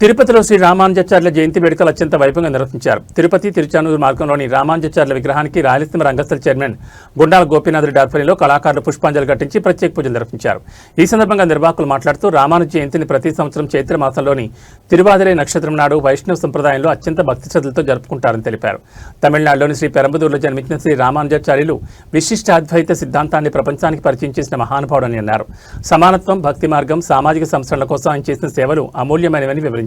తిరుపతిలో శ్రీ రామానుజాచార్యుల జయంతి వేడుకలు అత్యంత వైభవంగా నిర్వహించారు. తిరుపతి తిరుచానూరు మార్గంలోని రామానుజాచార్యుల విగ్రహానికి రాయలసీమ రంగస్థల చైర్మన్ గుండాల గోపీనాథుడి ఆధ్వర్యంలో కళాకారులు పుష్పాంజలి ఘటించి ప్రత్యేక పూజలు నిర్వహించారు. ఈ సందర్భంగా నిర్వాహకులు మాట్లాడుతూ రామానుజ జయంతిని ప్రతి సంవత్సరం చైత్ర మాసంలోని తిరువాదిరై నక్షత్రం నాడు వైష్ణవ సంప్రదాయంలో అత్యంత భక్తి శ్రద్ధలతో జరుపుకుంటారని తెలిపారు. తమిళనాడులోని శ్రీ పెరంబదూరులో జన్మించిన శ్రీ రామానుజాచార్యులు విశిష్ట అద్వైత సిద్ధాంతాన్ని ప్రపంచానికి పరిచయం చేసిన మహానుభావుడని అన్నారు. సమానత్వం, భక్తి మార్గం, సామాజిక సంస్కరణల కోసం ఆయన చేసిన సేవలు అమూల్యమైనవని వివరించారు.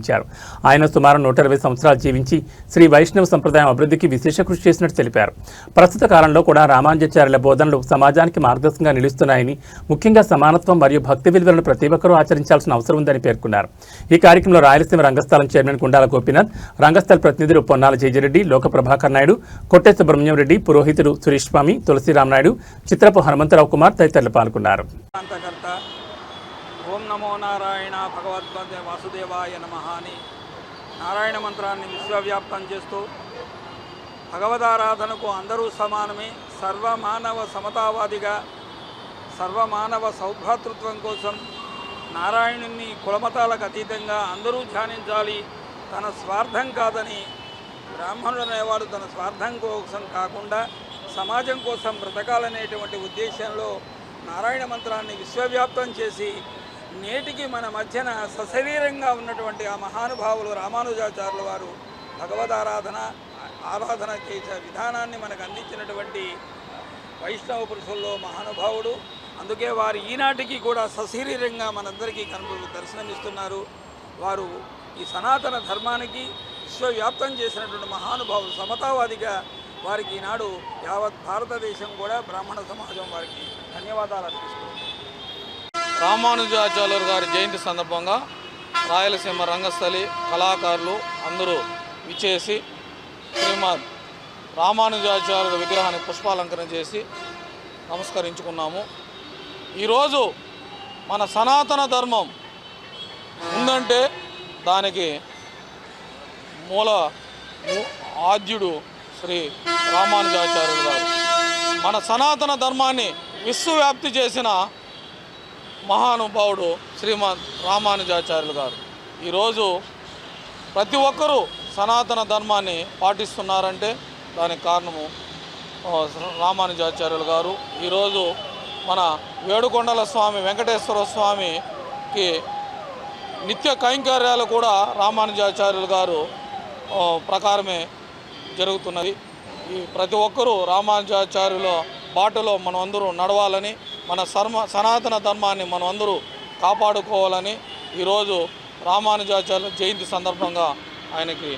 ఆయన సుమారు 120 సంవత్సరాలు జీవించి శ్రీ వైష్ణవ సంప్రదాయం అభివృద్ధికి విశేష కృషి చేసినట్టు తెలిపారు. ప్రస్తుత కాలంలో కూడా రామానుజాచార్యుల బోధనలు సమాజానికి మార్గదర్శకంగా నిలుస్తున్నాయని, ముఖ్యంగా సమానత్వం మరియు భక్తి విలువలను ప్రతి ఒక్కరూ ఆచరించాల్సిన అవసరం ఉందని పేర్కొన్నారు. ఈ కార్యక్రమంలో రాయలసీమ రంగస్థలం చైర్మన్ గుండాల గోపీనాథ్, రంగస్థల ప్రతినిధులు పొన్నాల జయరెడ్డి, లోక ప్రభాకర్ నాయుడు, కొట్టే సుబ్రహ్మణ్యం రెడ్డి, పురోహితుడు సురేష్ స్వామి, తులసిరామ్ నాయుడు, చిత్రపు హనుమంతరావు కుమార్ తదితరులు పాల్గొన్నారు. ఓం నమో నారాయణ భగవద్గీత వాసుదేవాయ నమః అని నారాయణ మంత్రాన్ని విశ్వవ్యాప్తం చేస్తూ భగవదారాధనకు అందరూ సమానమే, సర్వమానవ సమతావాదిగా సర్వమానవ సౌభ్రాతృత్వం కోసం నారాయణుని కులమతాలకు అతీతంగా అందరూ ధ్యానించాలి. తన స్వార్థం కాదని బ్రాహ్మణుడు అనేవాడు తన స్వార్థం కోసం కాకుండా సమాజం కోసం బ్రతకాలనేటువంటి ఉద్దేశంలో నారాయణ మంత్రాన్ని విశ్వవ్యాప్తం చేసి నేటికి మన మధ్యన సశరీరంగా ఉన్నటువంటి ఆ మహానుభావులు రామానుజాచార్యుల వారు ఆరాధన చేసే విధానాన్ని మనకు అందించినటువంటి వైష్ణవ పురుషుల్లో మహానుభావుడు. అందుకే వారు ఈనాటికి కూడా సశరీరంగా మనందరికీ దర్శనమిస్తున్నారు. వారు ఈ సనాతన ధర్మానికి విశ్వవ్యాప్తం చేసినటువంటి మహానుభావులు, సమతావాదిగా వారికి ఈనాడు యావత్ భారతదేశం కూడా బ్రాహ్మణ సమాజం వారికి ధన్యవాదాలు అర్పిస్తుంది. రామానుజాచార్యుల గారి జయంతి సందర్భంగా రాయలసీమ రంగస్థలి కళాకారులు అందరూ విచ్చేసి శ్రీమద్ రామానుజాచార్యుల విగ్రహానికి పుష్పాలంకరణ చేసి నమస్కరించుకున్నాము. ఈరోజు మన సనాతన ధర్మం ఉందంటే దానికి మూల ఆద్యుడు శ్రీ రామానుజాచార్యులు గారు. మన సనాతన ధర్మాన్ని విశ్వవ్యాప్తి చేసిన మహానుభావుడు శ్రీమద్ రామానుజాచార్యులు గారు. ఈరోజు ప్రతి ఒక్కరూ సనాతన ధర్మాన్ని పాటిస్తున్నారంటే దానికి కారణము రామానుజాచార్యులు గారు. ఈరోజు మన వేడుకొండల స్వామి వెంకటేశ్వర స్వామికి నిత్య కైంకర్యాలు కూడా రామానుజాచార్యులు గారు ప్రకారమే జరుగుతున్నది. ఈ ప్రతి ఒక్కరూ రామానుజాచార్యుల బాటలో మనం అందరూ నడవాలని, మన సనాతన ధర్మాన్ని మనం అందరూ కాపాడుకోవాలని ఈరోజు రామానుజాచార్యుల జయంతి సందర్భంగా ఆయనకి